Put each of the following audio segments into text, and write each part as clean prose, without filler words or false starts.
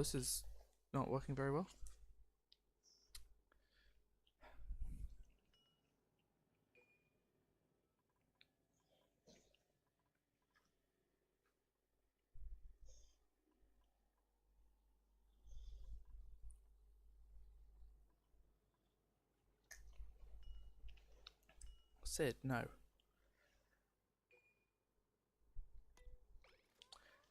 this is not working very well. Sid, no.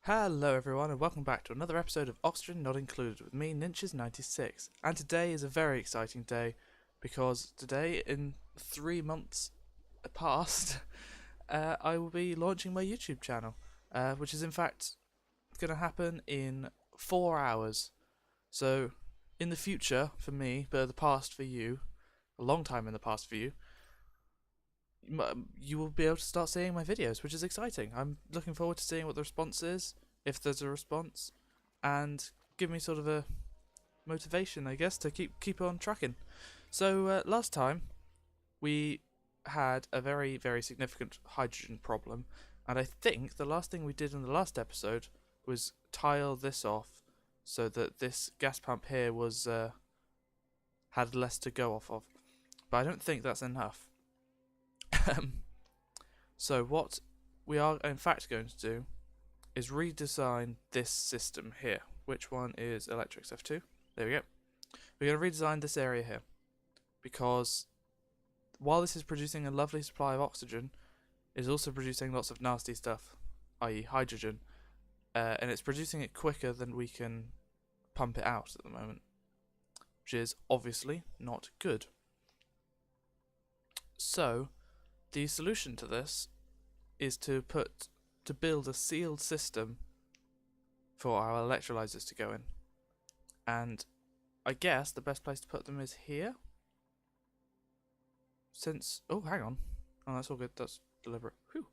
Hello everyone and welcome back to another episode of Oxygen Not Included with me, Ninches96. And today is a very exciting day because today, in 3 months past, I will be launching my YouTube channel, which is in fact going to happen in 4 hours. So, in the future for me, but the past for you, a long time in the past for you, you will be able to start seeing my videos, which is exciting. I'm looking forward to seeing what the response is, if there's a response, and give me sort of a motivation, I guess, to keep on tracking. So last time we had a very, very significant hydrogen problem, and I think the last thing we did in the last episode was tile this off so that this gas pump here was had less to go off of. But I don't think that's enough. So what we are in fact going to do is redesign this system here. Which one is Electrics F2? There we go. We're going to redesign this area here because while this is producing a lovely supply of oxygen, it's also producing lots of nasty stuff, i.e. hydrogen, and it's producing it quicker than we can pump it out at the moment, which is obviously not good. So the solution to this is to build a sealed system for our electrolyzers to go in. And I guess the best place to put them is here. Since oh, hang on. Oh, that's all good. That's deliberate. Whew.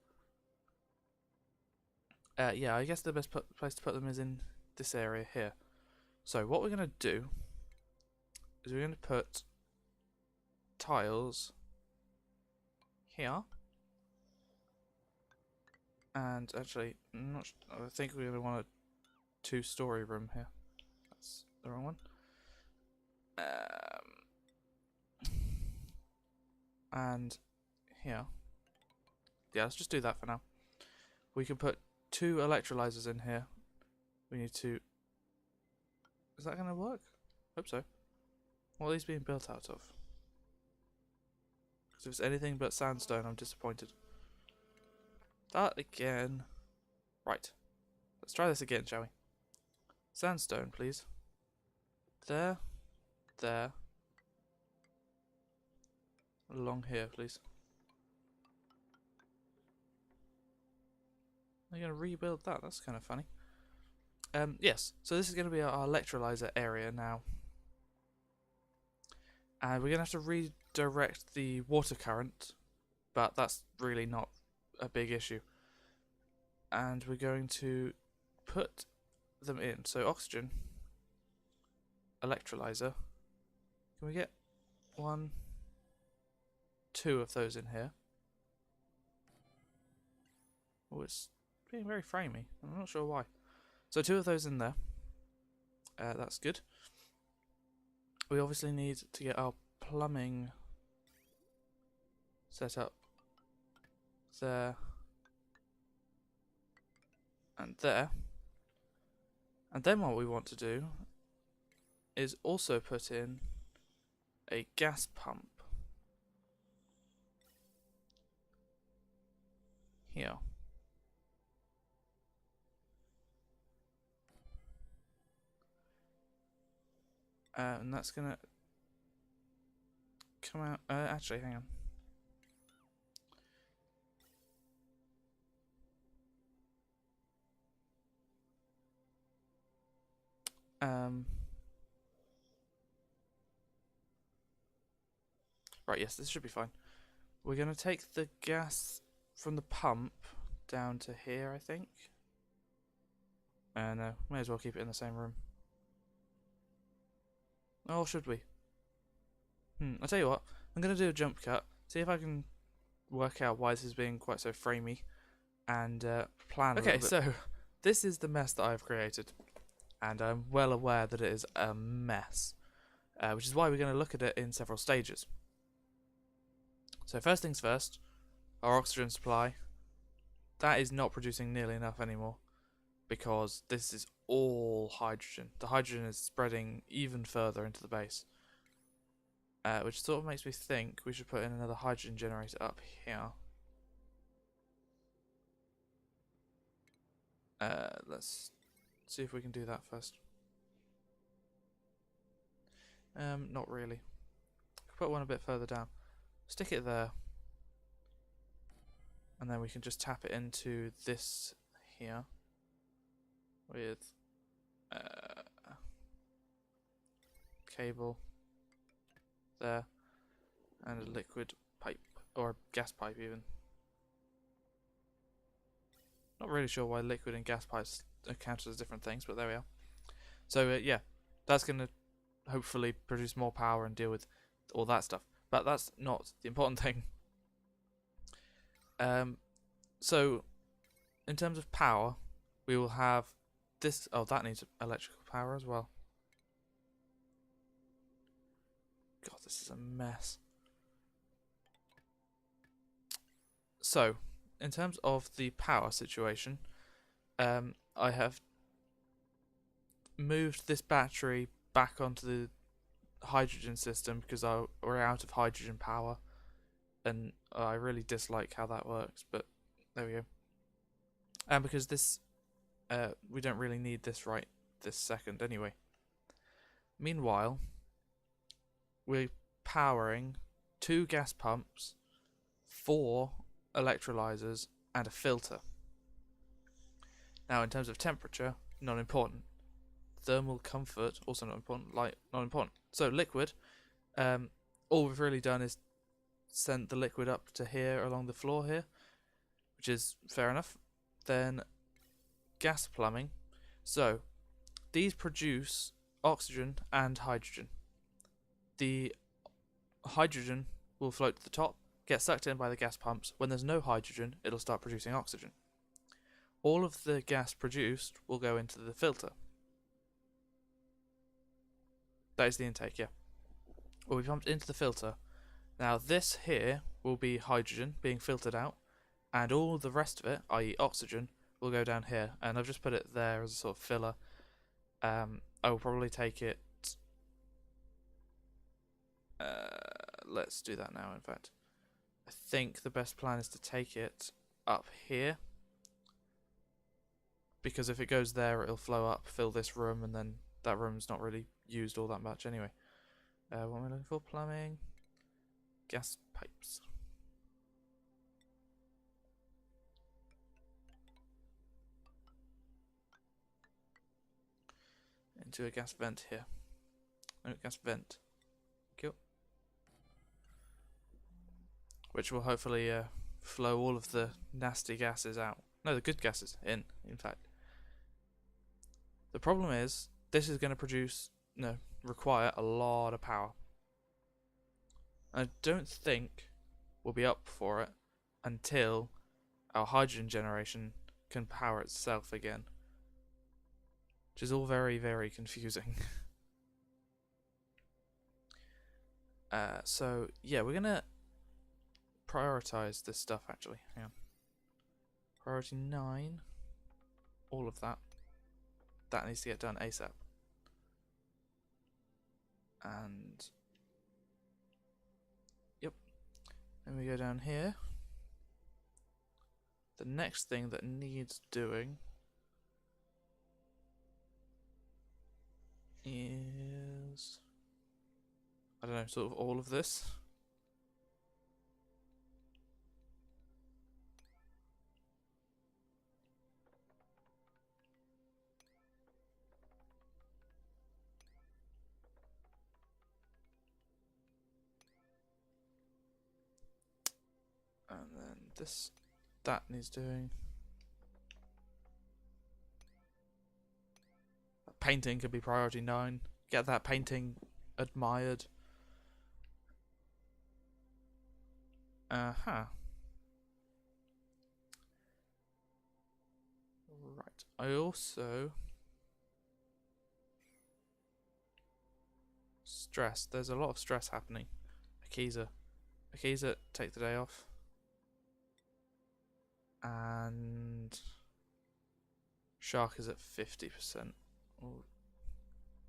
Yeah, I guess the best place to put them is in this area here. So what we're going to do is we're going to put tiles here. And actually, I think we're going to want a 2-story room here. That's the wrong one. And here. Yeah, let's just do that for now. We can put 2 electrolyzers in here. We need to... Is that going to work? Hope so. What are these being built out of? Because if it's anything but sandstone, I'm disappointed. That again. Right. Let's try this again, shall we? Sandstone, please. There. There. Along here, please. I'm going to rebuild that. That's kind of funny. Yes. So this is going to be our electrolyzer area now. And we're going to have to redirect the water current. But that's really not a big issue. And we're going to put them in. So oxygen, electrolyzer. Can we get 1, 2 of those in here? Oh, it's being very framey. I'm not sure why. So 2 of those in there. That's good. We obviously need to get our plumbing set up there and there. And then what we want to do is also put in a gas pump here. And that's gonna come out. Actually, hang on. Right, yes, this should be fine. We're gonna take the gas from the pump down to here, I think. No, may as well keep it in the same room. Or should we? I'll tell you what, I'm going to do a jump cut, see if I can work out why this is being quite so framey, and plan a little bit. So, this is the mess that I've created. and I'm well aware that it is a mess, which is why we're going to look at it in several stages. So first things first, our oxygen supply, that is not producing nearly enough anymore, because this is all hydrogen. The hydrogen is spreading even further into the base, which sort of makes me think we should put in another hydrogen generator up here. Let's see if we can do that first. Not really. Put one a bit further down. Stick it there. And then we can just tap it into this here with cable there and a liquid pipe, or a gas pipe even. Not really sure why liquid and gas pipes are counted as different things, but there we are. So yeah, that's going to hopefully produce more power and deal with all that stuff. But that's not the important thing. So in terms of power, we will have this. Oh, that needs electrical power as well. God, this is a mess. So, in terms of the power situation, I have moved this battery back onto the hydrogen system because we're out of hydrogen power, and I really dislike how that works, but there we go. And because this, we don't really need this right this second anyway. Meanwhile, we're powering 2 gas pumps, 4 electrolyzers, and a filter. Now, in terms of temperature, not important. Thermal comfort, also not important. Light, not important. So, liquid, all we've really done is sent the liquid up to here along the floor here, which is fair enough. Then, gas plumbing. So, these produce oxygen and hydrogen. The hydrogen will float to the top, get sucked in by the gas pumps. When there's no hydrogen, it'll start producing oxygen. All of the gas produced will go into the filter. That is the intake, yeah. Will be pumped into the filter. Now this here will be hydrogen being filtered out, and all the rest of it, i.e. oxygen, will go down here. And I've just put it there as a sort of filler. I will probably take it... let's do that now, in fact. I think the best plan is to take it up here, because if it goes there, it'll flow up, fill this room, and then that room's not really used all that much anyway. What am I looking for? Plumbing, gas pipes. Into a gas vent here. No, gas vent. Cool. Which will hopefully flow all of the nasty gases out. No, the good gases in fact. The problem is, this is going to require a lot of power. I don't think we'll be up for it until our hydrogen generation can power itself again. Which is all very, very confusing. So, yeah, we're going to prioritize this stuff actually. Hang on. Priority 9. All of that. That needs to get done ASAP. And yep. Then we go down here. The next thing that needs doing is, I don't know, sort of all of this. And then that needs doing. Painting could be priority 9. Get that painting admired. Right. I also stress. There's a lot of stress happening. Akiza, take the day off. And Shark is at 50%. We'll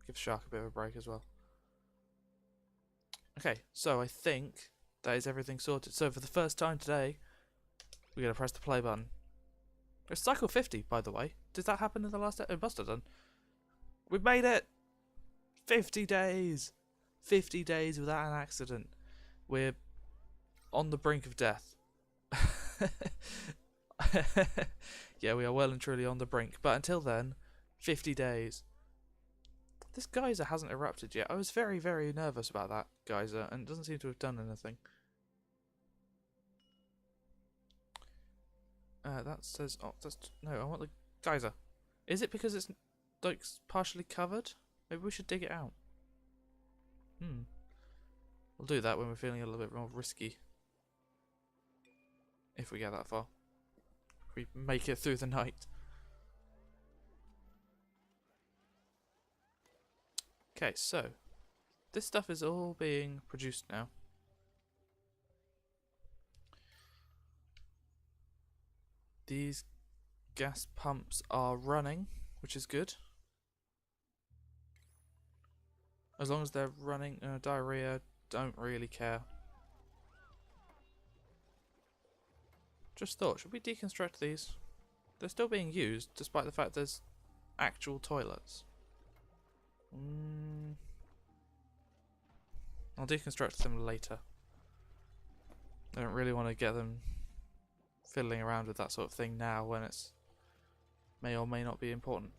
give Shark a bit of a break as well. Okay, so I think that is everything sorted. So for the first time today, we're going to press the play button. It's cycle 50, by the way. Did that happen in the last day? It must have done. We've made it! 50 days! 50 days without an accident. We're on the brink of death. Yeah, we are well and truly on the brink. But until then, 50 days. This geyser hasn't erupted yet. I was very, very nervous about that geyser, and it doesn't seem to have done anything. That says... Oh, no, I want the geyser. Is it because it's, like, partially covered? Maybe we should dig it out. We'll do that when we're feeling a little bit more risky. If we get that far. If we make it through the night. Okay, so this stuff is all being produced now. These gas pumps are running, which is good. As long as they're running, diarrhea, don't really care. Just thought, should we deconstruct these? They're still being used, despite the fact there's actual toilets. I'll deconstruct them later. I don't really want to get them fiddling around with that sort of thing now when it's may or may not be important.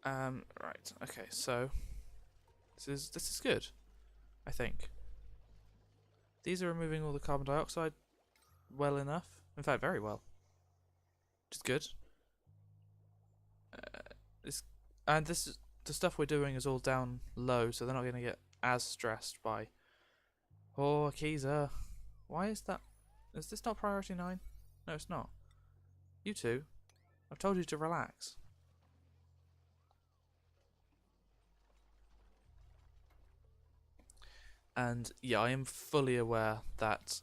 Right, okay, so this is good, I think. These are removing all the carbon dioxide well enough. In fact, very well. Which is good. This is the stuff we're doing is all down low, so they're not going to get as stressed by. Oh, Akiza, why is that? Is this not priority 9? No, it's not. You two, I've told you to relax. And yeah, I am fully aware that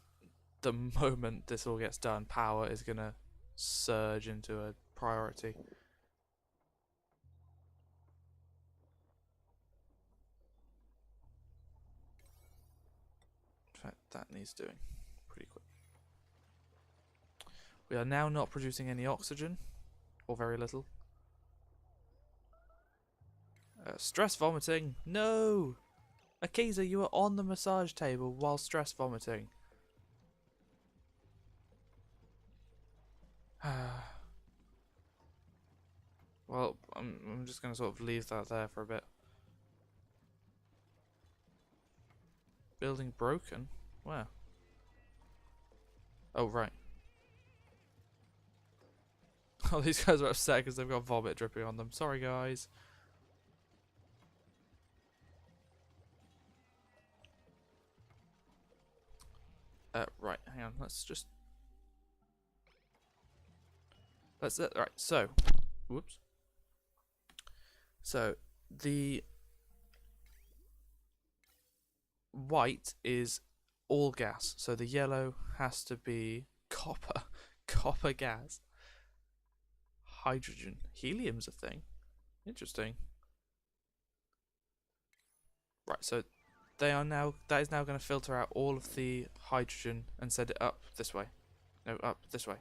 the moment this all gets done, power is going to surge into a priority. In fact, that needs doing pretty quick. We are now not producing any oxygen, or very little. Stress vomiting, no! Akiza, you were on the massage table while stress vomiting. Well, I'm just going to sort of leave that there for a bit. Building broken? Where? Oh, right. Oh, these guys are upset because they've got vomit dripping on them. Sorry, guys. Right, hang on. Let's just... right, so... Whoops. So, the... white is all gas. So the yellow has to be copper. Copper gas. Hydrogen. Helium's a thing. Interesting. Right, so they are now, that is now going to filter out all of the hydrogen and send it up this way. No, up this way.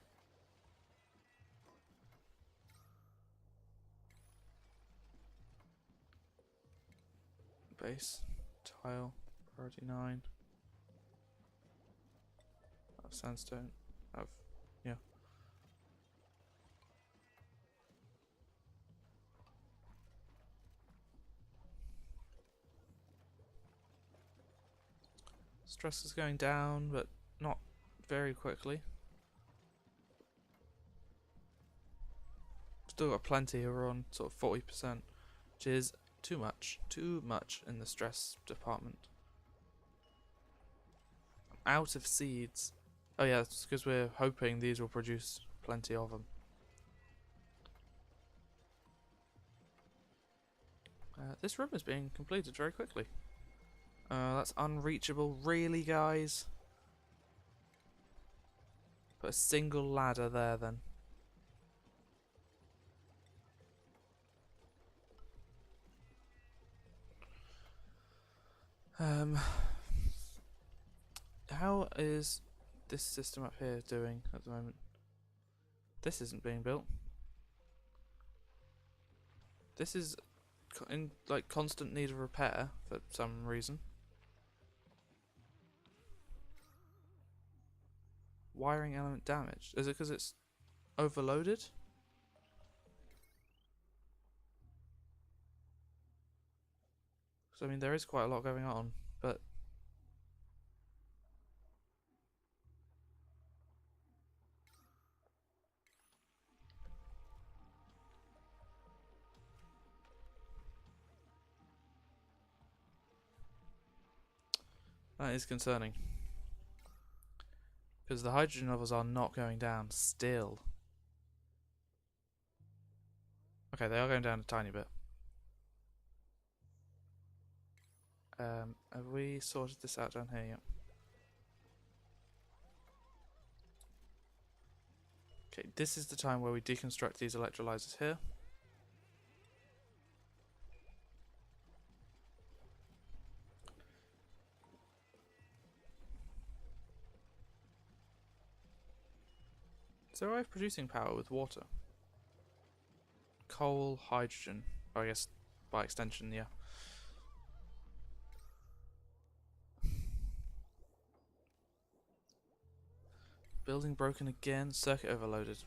Base, tile, priority 9. Sandstone. Yeah. Stress is going down, but not very quickly. Still got plenty who are on sort of 40%, which is too much in the stress department. I'm out of seeds. Oh yeah, it's because we're hoping these will produce plenty of them. This room is being completed very quickly. That's unreachable, really, guys? Put a single ladder there, then. How is this system up here doing at the moment? This isn't being built. This is in like constant need of repair for some reason. Wiring element damaged. Is it because it's overloaded? So I mean, there is quite a lot going on, but that is concerning. Because the hydrogen levels are not going down still. Okay, they are going down a tiny bit. Have we sorted this out down here yet? Okay, this is the time where we deconstruct these electrolyzers here. So I'm producing power with water. Coal, hydrogen. Oh, I guess by extension, yeah. Building broken again, circuit overloaded.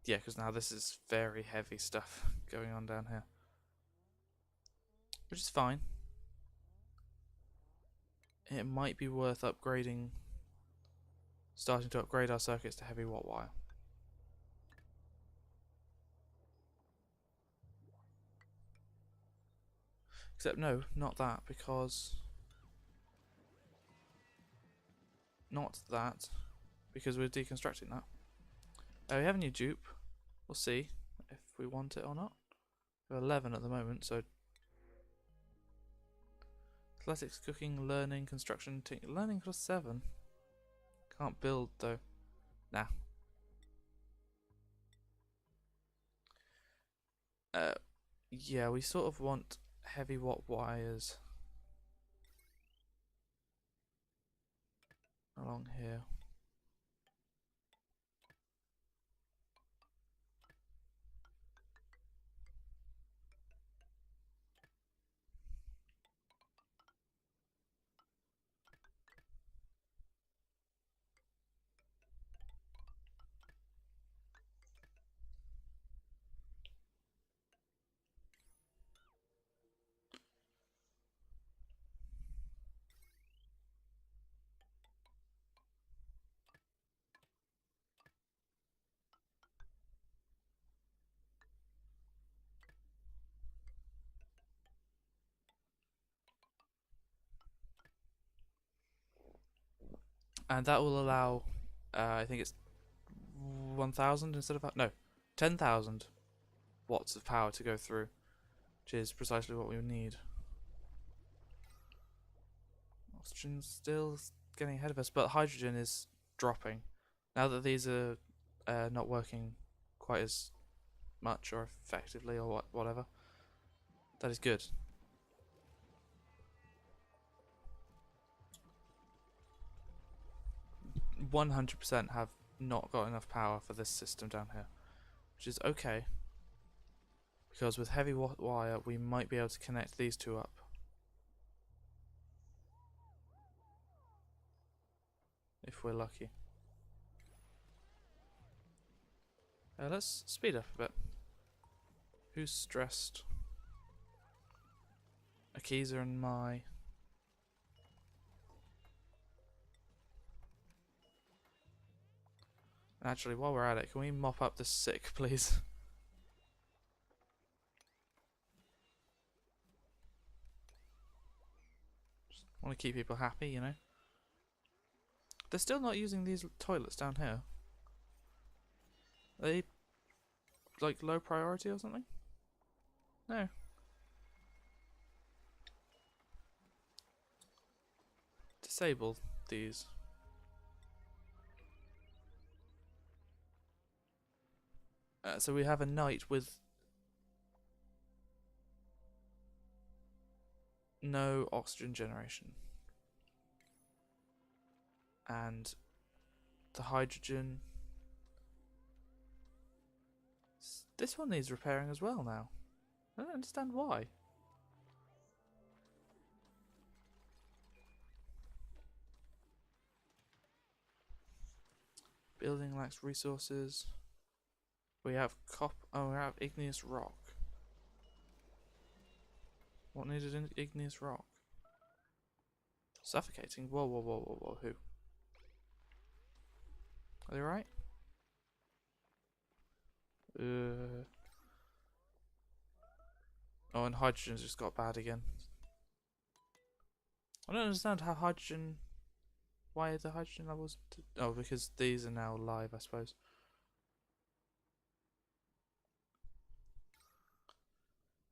Yeah, because now this is very heavy stuff going on down here. Which is fine. It might be worth upgrading, starting to upgrade our circuits to heavy watt wire. Except no, not that, because... Not that, because we're deconstructing that. We have a new dupe. We'll see if we want it or not. We have 11 at the moment, so... Athletics, cooking, learning, construction, learning plus 7. Can't build though. Nah. Yeah, we sort of want heavy watt wires along here. And that will allow, I think it's 1,000 instead of, no, 10,000 watts of power to go through, which is precisely what we need. Oxygen's still getting ahead of us, but hydrogen is dropping. Now that these are not working quite as much or effectively or whatever, that is good. 100% have not got enough power for this system down here, which is okay, because with heavy wire we might be able to connect these two up. If we're lucky. Let's speed up a bit. Who's stressed? Akiza and Mai. Actually, while we're at it, can we mop up the sick, please? Just want to keep people happy, you know? They're still not using these toilets down here. They, like low priority or something? No. Disable these. So we have a night with no oxygen generation. And the hydrogen... This one needs repairing as well now. I don't understand why. Building lacks resources. We have we have igneous rock. What needed in igneous rock? Suffocating? Whoa, whoa, whoa, whoa, whoa, who? Are they right? Oh, and hydrogen's just got bad again. I don't understand how hydrogen... Why are the hydrogen levels... Oh, because these are now live, I suppose.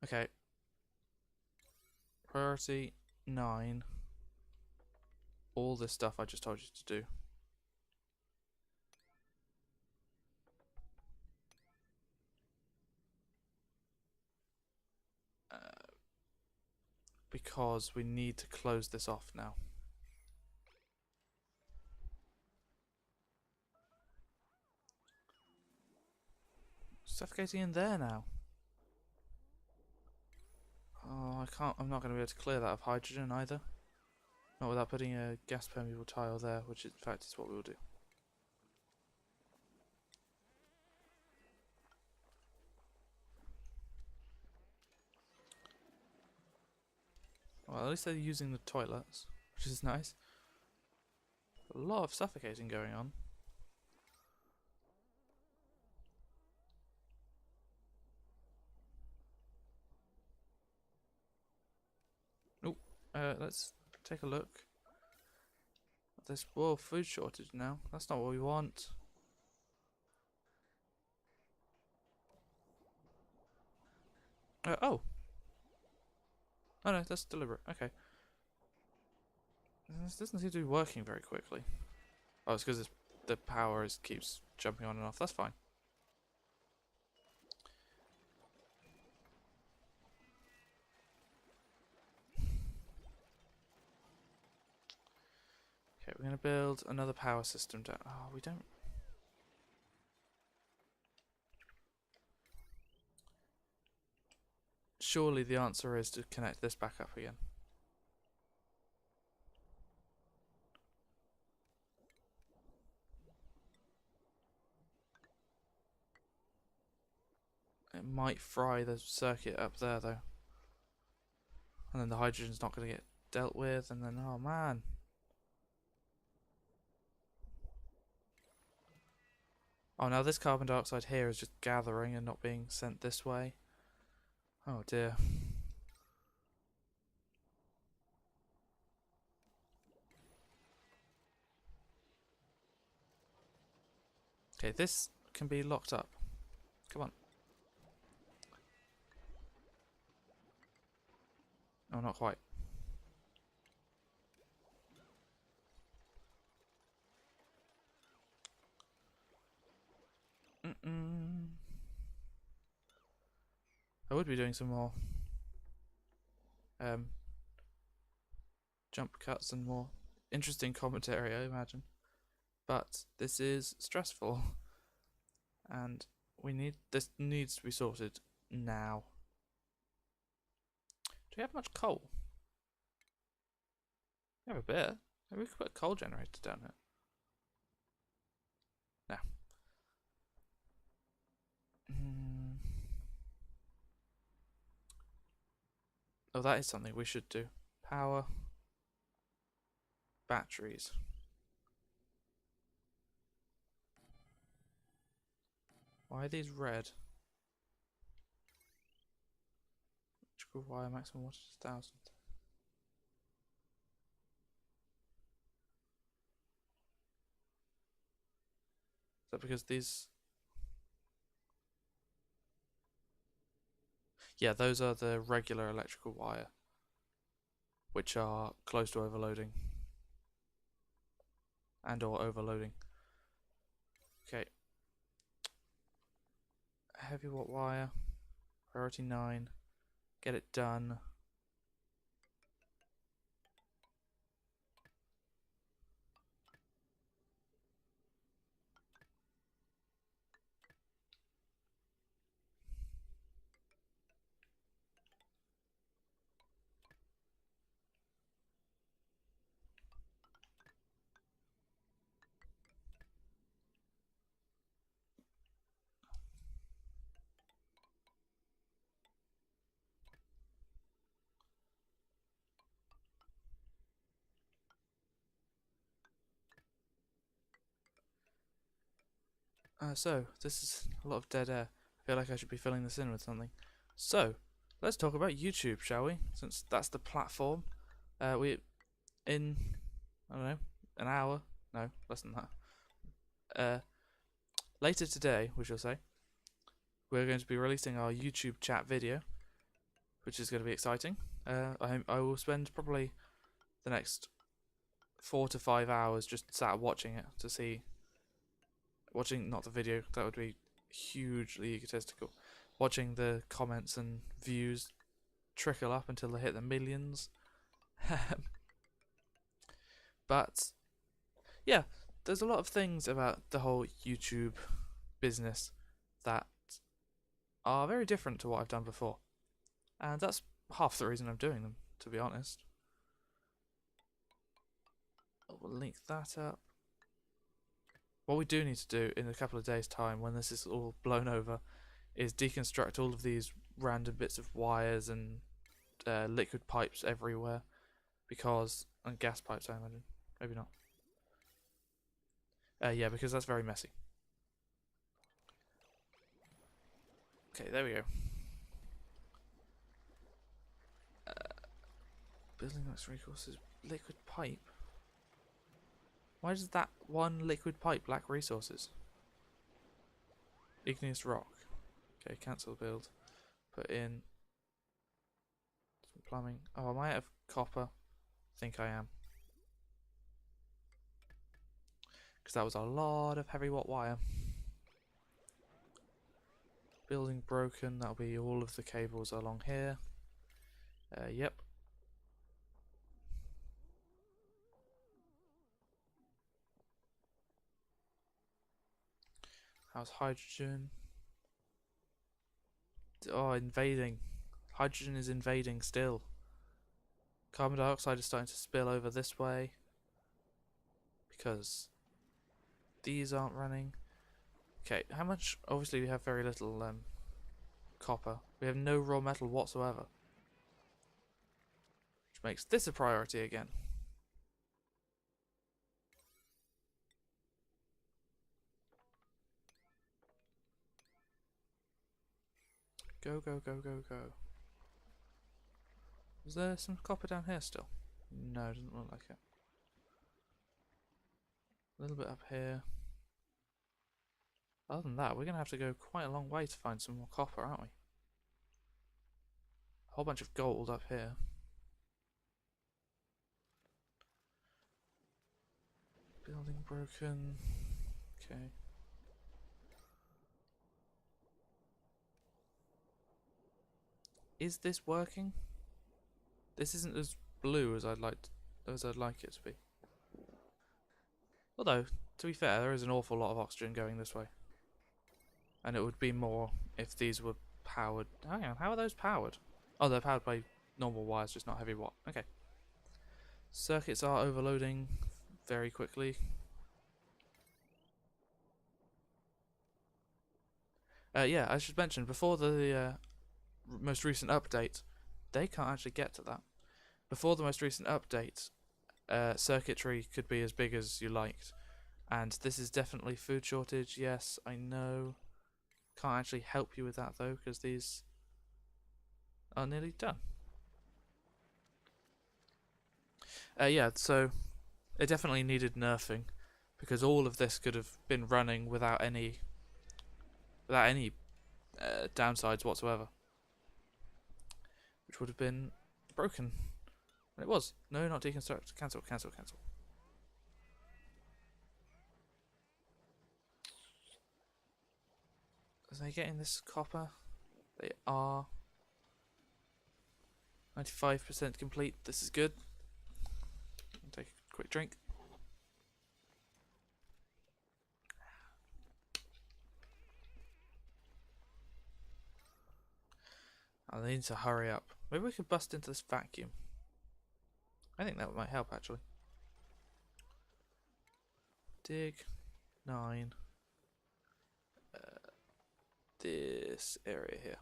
Okay. Priority 9. All this stuff I just told you to do. Because we need to close this off now. Suffocating in there now. Oh, I'm not going to be able to clear that of hydrogen either. Not without putting a gas permeable tile there, which in fact is what we will do. Well, at least they're using the toilets, which is nice. A lot of suffocating going on. Oh, let's take a look. This food shortage now. That's not what we want. Oh. Oh no, that's deliberate. Okay. This doesn't seem to be working very quickly. Oh, it's because the power keeps jumping on and off. That's fine. Okay, we're going to build another power system down. Oh, we don't... Surely the answer is to connect this back up again. It might fry the circuit up there though. And then the hydrogen's not going to get dealt with, and then, oh man. Oh, now this carbon dioxide here is just gathering and not being sent this way. Oh dear. Okay, this can be locked up. Come on. Oh, not quite. I would be doing some more jump cuts and more interesting commentary, I imagine. But this is stressful, and this needs to be sorted now. Do we have much coal? We have a bit. Maybe we could put a coal generator down here. No. Oh, that is something we should do. Power. Batteries. Why are these red? Electrical wire maximum wattage 1000. Is that because these... Yeah, those are the regular electrical wire, which are close to overloading and or overloading. Okay. Heavy watt wire, priority 9. Get it done. So, this is a lot of dead air. I feel like I should be filling this in with something. So, let's talk about YouTube, shall we? Since that's the platform. In, I don't know, an hour? No, less than that. Later today, we shall say, we're going to be releasing our YouTube chat video, which is going to be exciting. I will spend probably the next 4 to 5 hours just sat watching it to see, watching not the video, that would be hugely egotistical, watching the comments and views trickle up until they hit the millions. But yeah, there's a lot of things about the whole YouTube business that are very different to what I've done before, and that's half the reason I'm doing them, to be honest. We'll link that up. What we do need to do in a couple of days' time, when this is all blown over, is deconstruct all of these random bits of wires and liquid pipes everywhere, and gas pipes, I imagine. Maybe not. Yeah, because that's very messy. Okay, there we go. Building next recourses, liquid pipe. Why does that one liquid pipe lack resources? Igneous rock. Okay, cancel build. Put in some plumbing. Oh, am I out of copper? I think I am. Because that was a lot of heavy watt wire. Building broken. That'll be all of the cables along here. Yep. How's hydrogen? Oh, invading. Hydrogen is invading still. Carbon dioxide is starting to spill over this way because these aren't running. Okay, how much? Obviously we have very little copper. We have no raw metal whatsoever, which makes this a priority again. Go, go, go, go, go. Is there some copper down here still? No, it doesn't look like it. A little bit up here. Other than that, we're going to have to go quite a long way to find some more copper, aren't we? A whole bunch of gold up here. Building broken. Okay. Is this working? This isn't as blue as I'd like it to be. Although, to be fair, there is an awful lot of oxygen going this way. And it would be more if these were powered. Hang on, how are those powered? Oh, they're powered by normal wires, just not heavy watt. Okay. Circuits are overloading very quickly. Yeah, I should mention, before the most recent update, they can't actually get to that. Before the most recent update, circuitry could be as big as you liked. And this is definitely food shortage, yes, I know. Can't actually help you with that though, because these are nearly done. Yeah, so it definitely needed nerfing, because all of this could have been running without any downsides whatsoever. which would have been broken. And it was. No, not deconstruct. Cancel, cancel, cancel. Are they getting this copper? They are. 95% complete. This is good. I'll take a quick drink. I need to hurry up. Maybe we could bust into this vacuum. I think that might help actually. Dig 9. This area here.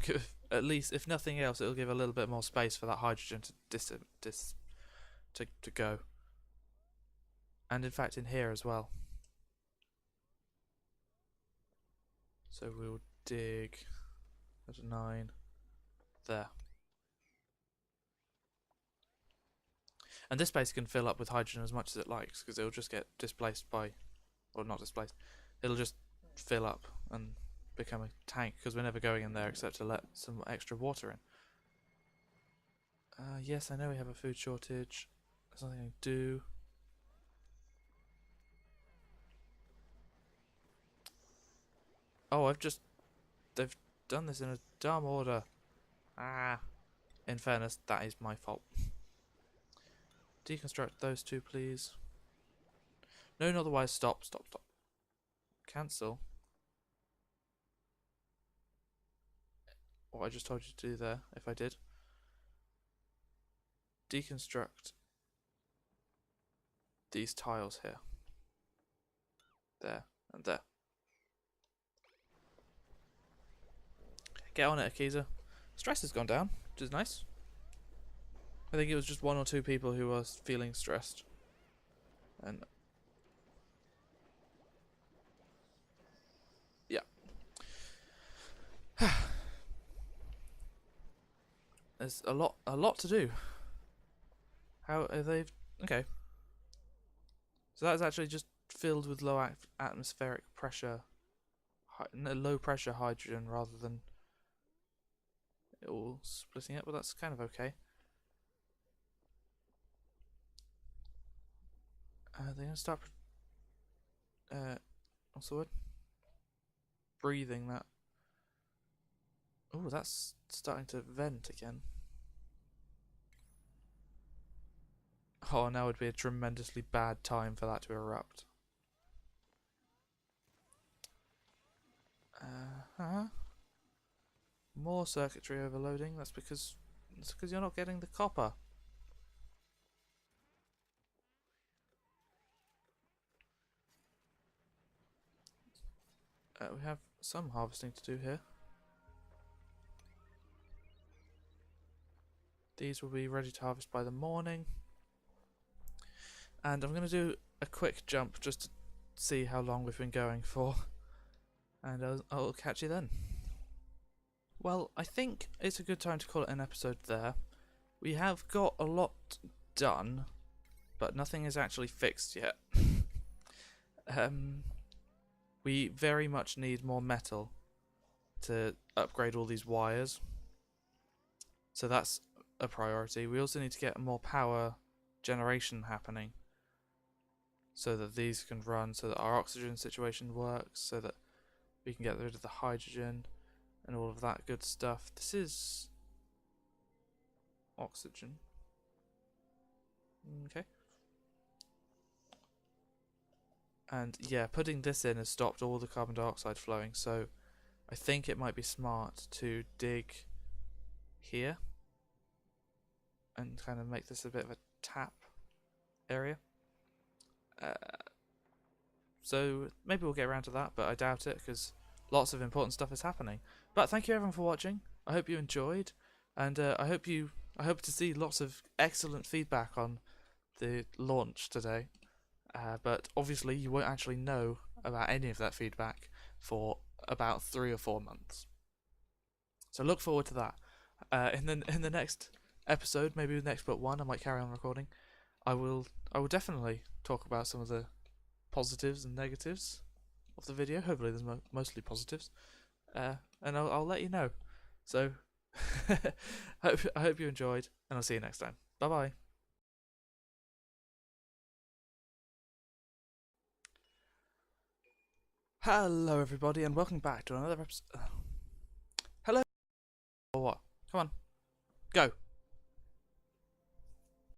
Give, at least, if nothing else, it'll give a little bit more space for that hydrogen to go. And in fact, in here as well. So we'll dig at 9 there. And this space can fill up with hydrogen as much as it likes, because it'll just get displaced by, or not displaced, it'll just fill up and become a tank, because we're never going in there except to let some extra water in. Yes, I know we have a food shortage. There's nothing I can do. Oh, they've done this in a dumb order. In fairness, that is my fault. Deconstruct those two, please. No, not otherwise. Stop. Cancel. What I just told you to do there, if I did. Deconstruct these tiles here. There and there. Get on it, Akiza. Stress has gone down, which is nice. I think it was just 1 or 2 people who was feeling stressed. And yeah. There's a lot to do. How are they? Okay. So that's actually just filled with low atmospheric pressure, low pressure hydrogen rather than it all splitting up. But that's kind of okay. They're gonna start. What's the word? Breathing that. Oh, that's starting to vent again. Oh, now would be a tremendously bad time for that to erupt. More circuitry overloading. That's because you're not getting the copper. We have some harvesting to do here. These will be ready to harvest by the morning. And I'm going to do a quick jump just to see how long we've been going for. And I'll catch you then. Well, I think it's a good time to call it an episode there. We have got a lot done, but nothing is actually fixed yet. We very much need more metal to upgrade all these wires. So that's a priority. We also need to get more power generation happening so that these can run, so that our oxygen situation works, so that we can get rid of the hydrogen and all of that good stuff. This is oxygen. Okay. And yeah, putting this in has stopped all the carbon dioxide flowing, so I think it might be smart to dig here and kind of make this a bit of a tap area. So maybe we'll get around to that, but I doubt it because lots of important stuff is happening. But thank you everyone for watching. I hope you enjoyed, and I hope to see lots of excellent feedback on the launch today. But obviously you won't actually know about any of that feedback for about 3 or 4 months. So look forward to that. In the next episode, maybe the next but one, I might carry on recording. I will definitely talk about some of the positives and negatives of the video. Hopefully there's mostly positives. And I'll let you know. So, I hope you enjoyed, and I'll see you next time. Bye bye. Hello, everybody, and welcome back to another episode. Hello. Or what? Come on, go.